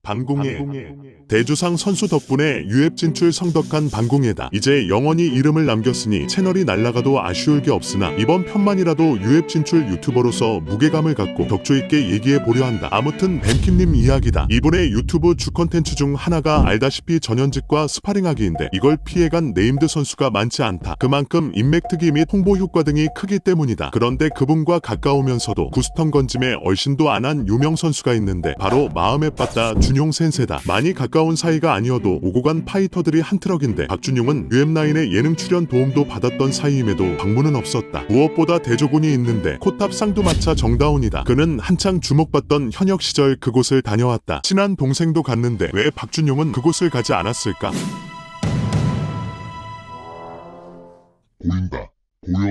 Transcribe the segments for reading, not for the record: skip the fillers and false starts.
방공예. 대주상 선수 덕분에 유앱 진출 성덕한 방공예다. 이제 영원히 이름을 남겼으니 채널이 날아가도 아쉬울 게 없으나 이번 편만이라도 유앱 진출 유튜버로서 무게감을 갖고 격조 있게 얘기해 보려 한다. 아무튼 뱀킴님 이야기다. 이분의 유튜브 주 컨텐츠 중 하나가 알다시피 전현직과 스파링하기인데 이걸 피해간 네임드 선수가 많지 않다. 그만큼 인맥특기 및 홍보 효과 등이 크기 때문이다. 그런데 그분과 가까우면서도 구스턴 건짐에 얼씬도 안 한 유명 선수가 있는데 바로 마음에 빠따 준용 센세다. 많이 가까운 사이가 아니어도 오고 간 파이터들이 한 트럭인데 박준용은 UM9의 예능 출연 도움도 받았던 사이임에도 방문은 없었다. 무엇보다 대조군이 있는데 코탑 쌍두마차 정다운이다. 그는 한창 주목받던 현역 시절 그곳을 다녀왔다. 친한 동생도 갔는데 왜 박준용은 그곳을 가지 않았을까? 보인다.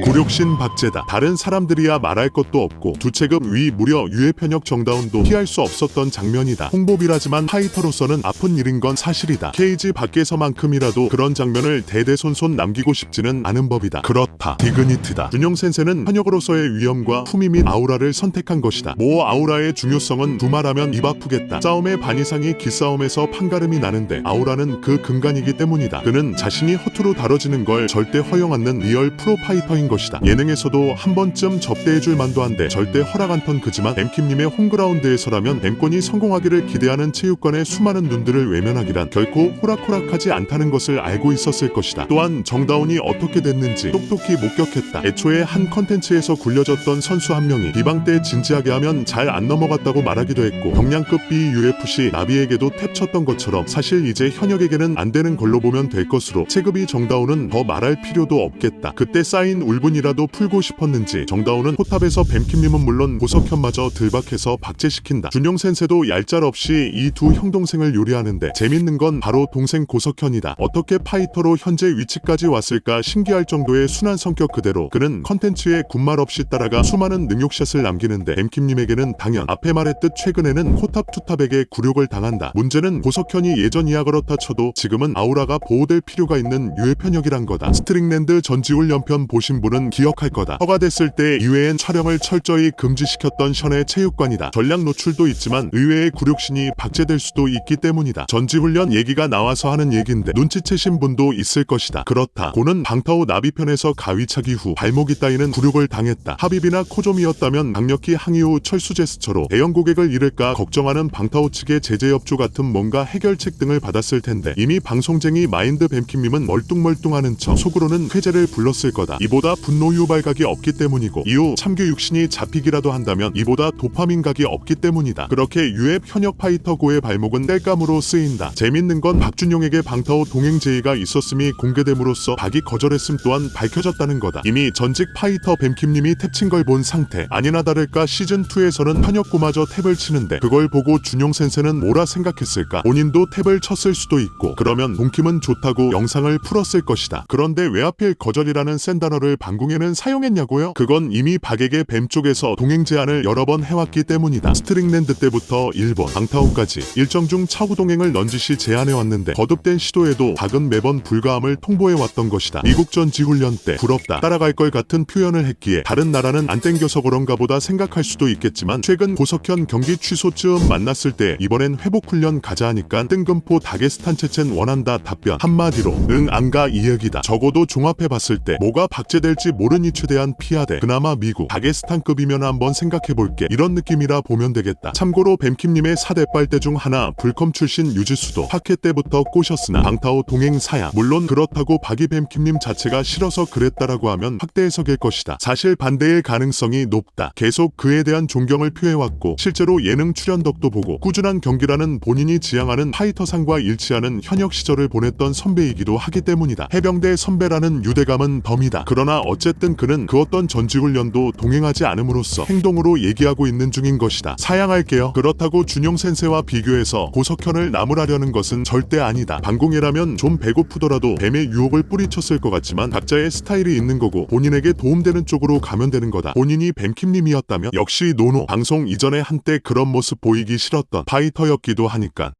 굴욕신 박제다. 다른 사람들이야 말할 것도 없고 두 체급 위 무려 유해 편역 정다운도 피할 수 없었던 장면이다. 홍보비라지만 파이터로서는 아픈 일인 건 사실이다. 케이지 밖에서만큼이라도 그런 장면을 대대손손 남기고 싶지는 않은 법이다. 그렇다. 디그니트다. 준용 센세는 현역으로서의 위엄과 품위 및 아우라를 선택한 것이다. 모 아우라의 중요성은 두말하면 입 아프겠다. 싸움의 반 이상이 기싸움에서 판가름이 나는데 아우라는 그 근간이기 때문이다. 그는 자신이 허투루 다뤄지는 걸 절대 허용 않는 리얼 프로 파이터인 것이다. 예능에서도 한 번쯤 접대해줄 만도 한데 절대 허락 안 턴 그지만 엠킴님의 홈그라운드에서라면 엠권이 성공하기를 기대하는 체육관의 수많은 눈들을 외면하기란 결코 호락호락하지 않다는 것을 알고 있었을 것이다. 또한 정다운이 어떻게 됐는지 똑똑히 목격했다. 애초에 한 컨텐츠에서 굴려졌던 선수 한 명이 비방 때 진지하게 하면 잘 안 넘어갔다고 말하기도 했고 경량급 BUFC 나비에게도 탭 쳤던 것처럼 사실 이제 현역에게는 안 되는 걸로 보면 될 것으로 체급이 정다운은 더 말할 필요도 없겠다. 그때 쌓인 울분이라도 풀고 싶었는지 정다운은 포탑에서 뱀킴님은 물론 고석현마저 들박해서 박제시킨다. 준용 센세도 얄짤없이 이 두 형동생을 요리하는데 재밌는 건 바로 동생 고석현이다. 어떻게 파이터로 현재 위치까지 왔을까 신기할 정도의 순한 성격 그대로 그는 컨텐츠에 군말 없이 따라가 수많은 능욕샷을 남기는데 뱀킴님에게는 당연 앞에 말했듯 최근에는 포탑 투탑에게 굴욕을 당한다. 문제는 고석현이 예전이야 그렇다 쳐도 지금은 아우라가 보호될 필요가 있는 유해 편역이란 거다. 스트링랜드 전지훈 연편 보신 분은 기억할 거다. 허가됐을 때 이외엔 촬영을 철저히 금지시켰던 션의 체육관이다. 전략 노출도 있지만 의외의 굴욕신이 박제될 수도 있기 때문이다. 전지훈련 얘기가 나와서 하는 얘긴데 눈치채신 분도 있을 것이다. 그렇다. 고는 방타오 나비편에서 가위차기 후 발목이 따이는 굴욕을 당했다. 하비비나 코좀이었다면 강력히 항의 후 철수 제스처로 대형 고객을 잃을까 걱정하는 방타오 측의 제재 협조 같은 뭔가 해결책 등을 받았을 텐데 이미 방송쟁이 마인드 뱀킴님은 멀뚱멀뚱하는 척 속으로는 회제를 불렀을 거다. 이보다 분노 유발각이 없기 때문이고 이후 참교 육신이 잡히기라도 한다면 이보다 도파민 각이 없기 때문이다. 그렇게 유앱 현역 파이터 고의 발목은 땔감으로 쓰인다. 재밌는 건 박준용에게 방타오 동행 제의가 있었음이 공개됨으로써 박이 거절했음 또한 밝혀졌다는 거다. 이미 전직 파이터 뱀킴님이 탭친 걸 본 상태. 아니나 다를까 시즌2에서는 현역고마저 탭을 치는데 그걸 보고 준용 센세는 뭐라 생각했을까? 본인도 탭을 쳤을 수도 있고 그러면 동킴은 좋다고 영상을 풀었을 것이다. 그런데 왜 하필 거절이라는 센 단어를 방공에는 사용했냐고요? 그건 이미 박에게 뱀 쪽에서 동행 제안을 여러 번 해왔기 때문이다. 스트링랜드 때부터 일본, 방타오까지 일정 중 차후 동행을 넌지시 제안해왔는데 거듭된 시도에도 박은 매번 불가함을 통보해왔던 것이다. 미국 전지훈련 때 부럽다, 따라갈 걸 같은 표현을 했기에 다른 나라는 안 땡겨서 그런가 보다 생각할 수도 있겠지만 최근 고석현 경기 취소쯤 만났을 때 이번엔 회복훈련 가자 하니까 뜬금포 다게스탄 체첸 원한다 답변 한마디로 응 안 가 이 얘기다. 적어도 종합해봤을 때 뭐가 박제될지 모르니 최대한 피하되 그나마 미국, 다게스탄급이면 한번 생각해볼게 이런 느낌이라 보면 되겠다. 참고로 뱀킴님의 4대 빨대 중 하나 불컴 출신 유지수도 파케 때부터 꼬셨으나 방타오 동행 사야. 물론 그렇다고 박이 뱀킴님 자체가 싫어서 그랬다라고 하면 확대 해석일 것이다. 사실 반대의 가능성이 높다. 계속 그에 대한 존경을 표해왔고 실제로 예능 출연덕도 보고 꾸준한 경기라는 본인이 지향하는 파이터상과 일치하는 현역 시절을 보냈던 선배이기도 하기 때문이다. 해병대 선배라는 유대감은 덤이다. 그러나 어쨌든 그는 그 어떤 전지훈련도 동행하지 않음으로써 행동으로 얘기하고 있는 중인 것이다. 사양할게요. 그렇다고 준용 센세와 비교해서 고석현을 나무라려는 것은 절대 아니다. 방공이라면 좀 배고프더라도 뱀의 유혹을 뿌리쳤을 것 같지만 각자의 스타일이 있는 거고 본인에게 도움되는 쪽으로 가면 되는 거다. 본인이 뱀킴님이었다면 역시 노노. 방송 이전에 한때 그런 모습 보이기 싫었던 파이터였기도 하니까.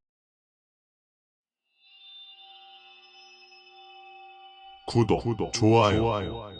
구독, 좋아요.